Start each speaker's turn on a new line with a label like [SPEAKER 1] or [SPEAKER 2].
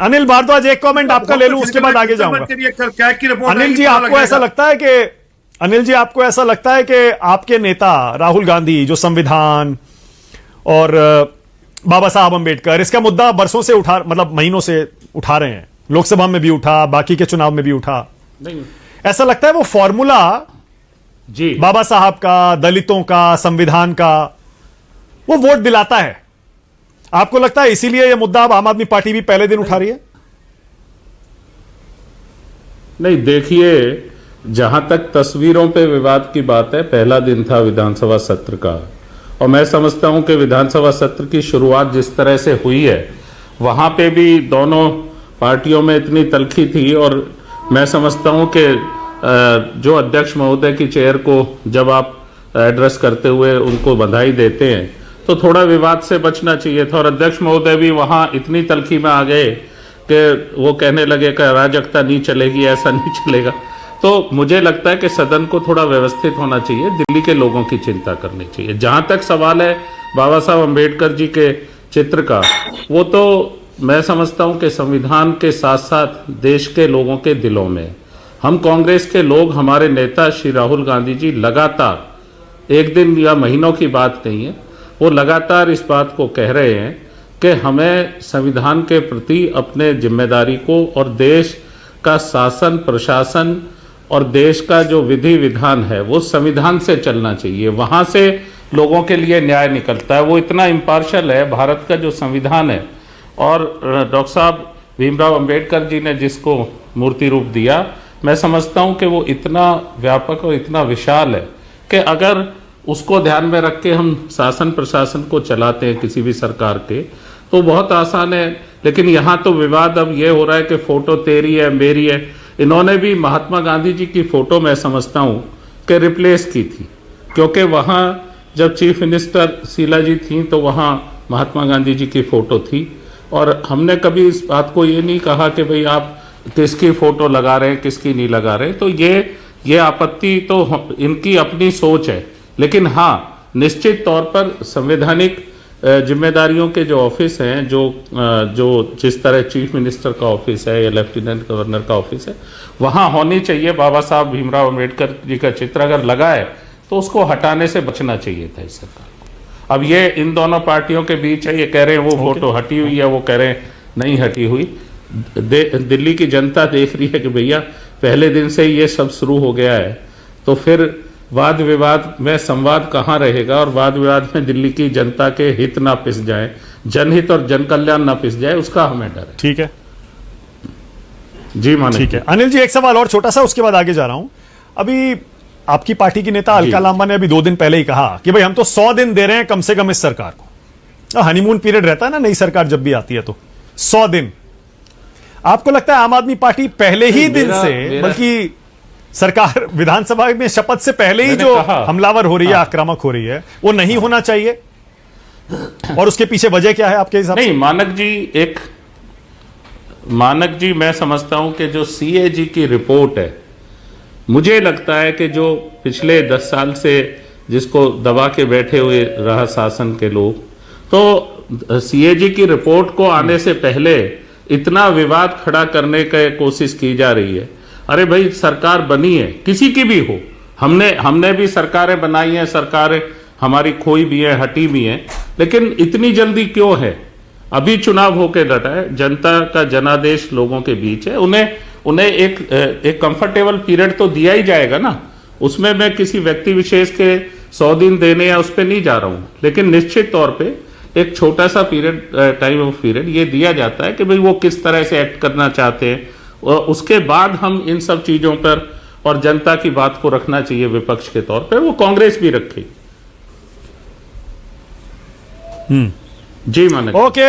[SPEAKER 1] अनिल भारद्वाज, एक कमेंट आपका ले लूं, उसके बाद आगे जाऊंगा। अनिल जी, आपको ऐसा लगता है कि आपके नेता राहुल गांधी जो संविधान और बाबा साहब अंबेडकर इसका मुद्दा बरसों से महीनों से उठा रहे हैं, लोकसभा में भी उठा, बाकी के चुनाव में भी उठा,
[SPEAKER 2] नहीं
[SPEAKER 1] ऐसा लगता है वो फॉर्मूला
[SPEAKER 2] जी
[SPEAKER 1] बाबा साहब का, दलितों का, संविधान का वो वोट दिलाता है? आपको लगता है इसीलिए यह मुद्दा अब आम आदमी पार्टी भी पहले दिन उठा रही है?
[SPEAKER 2] नहीं, देखिए, जहां तक तस्वीरों पे विवाद की बात है, पहला दिन था विधानसभा सत्र का, और मैं समझता हूं कि विधानसभा सत्र की शुरुआत जिस तरह से हुई है वहां पे भी दोनों पार्टियों में इतनी तलखी थी, और मैं समझता हूं कि जो अध्यक्ष महोदय की चेयर को जब आप एड्रेस करते हुए उनको बधाई देते हैं तो थोड़ा विवाद से बचना चाहिए था, और अध्यक्ष महोदय भी वहां इतनी तलखी में आ गए कि वो कहने लगे कि अराजकता नहीं चलेगी, ऐसा नहीं चलेगा। तो मुझे लगता है कि सदन को थोड़ा व्यवस्थित होना चाहिए, दिल्ली के लोगों की चिंता करनी चाहिए। जहां तक सवाल है बाबा साहब अंबेडकर जी के चित्र का, वो तो मैं समझता हूं कि संविधान के साथ साथ देश के लोगों के दिलों में, हम कांग्रेस के लोग, हमारे नेता श्री राहुल गांधी जी लगातार, एक दिन या महीनों की बात नहीं है, वो लगातार इस बात को कह रहे हैं कि हमें संविधान के प्रति अपने जिम्मेदारी को, और देश का शासन प्रशासन और देश का जो विधि विधान है वो संविधान से चलना चाहिए, वहां से लोगों के लिए न्याय निकलता है। वो इतना इम्पार्शल है भारत का जो संविधान है, और डॉक्टर साहब भीमराव अंबेडकर जी ने जिसको मूर्ति रूप दिया, मैं समझता हूं कि वो इतना व्यापक और इतना विशाल है कि अगर उसको ध्यान में रख के हम शासन प्रशासन को चलाते हैं किसी भी सरकार के, तो बहुत आसान है। लेकिन यहाँ तो विवाद अब ये हो रहा है कि फोटो तेरी है मेरी है। इन्होंने भी महात्मा गांधी जी की फोटो मैं समझता हूँ कि रिप्लेस की थी, क्योंकि वहाँ जब चीफ मिनिस्टर शीला जी थी तो वहाँ महात्मा गांधी जी की फोटो थी, और हमने कभी इस बात को ये नहीं कहा कि भाई आप किसकी फोटो लगा रहे हैं किसकी नहीं लगा रहे। तो ये आपत्ति तो इनकी अपनी सोच है, लेकिन हाँ, निश्चित तौर पर संवैधानिक जिम्मेदारियों के जो ऑफिस हैं, जो जिस तरह चीफ मिनिस्टर का ऑफिस है या लेफ्टिनेंट गवर्नर का ऑफिस है, वहाँ होनी चाहिए बाबा साहब भीमराव अम्बेडकर जी का चित्र अगर लगा है तो उसको हटाने से बचना चाहिए था इस सरकार को। अब ये इन दोनों पार्टियों के बीच है, ये कह रहे हैं वो फोटो हटी हुई है, वो कह रहे हैं नहीं हटी हुई। दिल्ली की जनता देख रही है कि भैया पहले दिन से ये सब शुरू हो गया है, तो फिर वाद विवाद में संवाद कहाँ रहेगा, और वाद विवाद में दिल्ली की जनता के हित ना पिस जाए, जनहित और जन कल्याण ना पिस जाए, उसका हमें डर है।
[SPEAKER 1] ठीक है
[SPEAKER 2] जी मानिक,
[SPEAKER 1] ठीक है। अनिल जी, एक सवाल और छोटा सा, उसके बाद आगे जा रहा हूं। अभी आपकी पार्टी की नेता अलका लांबा ने अभी 2 दिन पहले ही कहा कि भाई हम तो 100 दिन दे रहे हैं कम से कम इस सरकार को। हनीमून पीरियड रहता है ना नई सरकार जब भी आती है, तो 100 दिन। आपको लगता है आम आदमी पार्टी पहले ही दिन से, बल्कि सरकार विधानसभा में शपथ से पहले ही जो हमलावर हो रही है, आक्रामक हो रही है, वो नहीं होना चाहिए? और उसके पीछे वजह क्या है आपके हिसाब से?
[SPEAKER 2] नहीं, मानक जी मैं समझता हूं कि जो सीएजी की रिपोर्ट है, मुझे लगता है कि जो पिछले 10 साल से जिसको दबा के बैठे हुए रहा शासन के लोग, तो सीएजी की रिपोर्ट को आने से पहले इतना विवाद खड़ा करने की कोशिश की जा रही है। अरे भाई, सरकार बनी है, किसी की भी हो, हमने भी सरकारें बनाई हैं, सरकारें हमारी खोई भी है, हटी भी हैं, लेकिन इतनी जल्दी क्यों है? अभी चुनाव होके लड़ा है, जनता का जनादेश लोगों के बीच है, उन्हें एक कंफर्टेबल पीरियड तो दिया ही जाएगा ना। उसमें मैं किसी व्यक्ति विशेष के 100 दिन देने या उस पर नहीं जा रहा हूं, लेकिन निश्चित तौर पे एक छोटा सा पीरियड, टाइम ऑफ पीरियड ये दिया जाता है कि भाई वो किस तरह से एक्ट करना चाहते हैं, और उसके बाद हम इन सब चीजों पर और जनता की बात को रखना चाहिए विपक्ष के तौर पर। वो कांग्रेस भी रखे। जी मानिक,
[SPEAKER 1] ओके।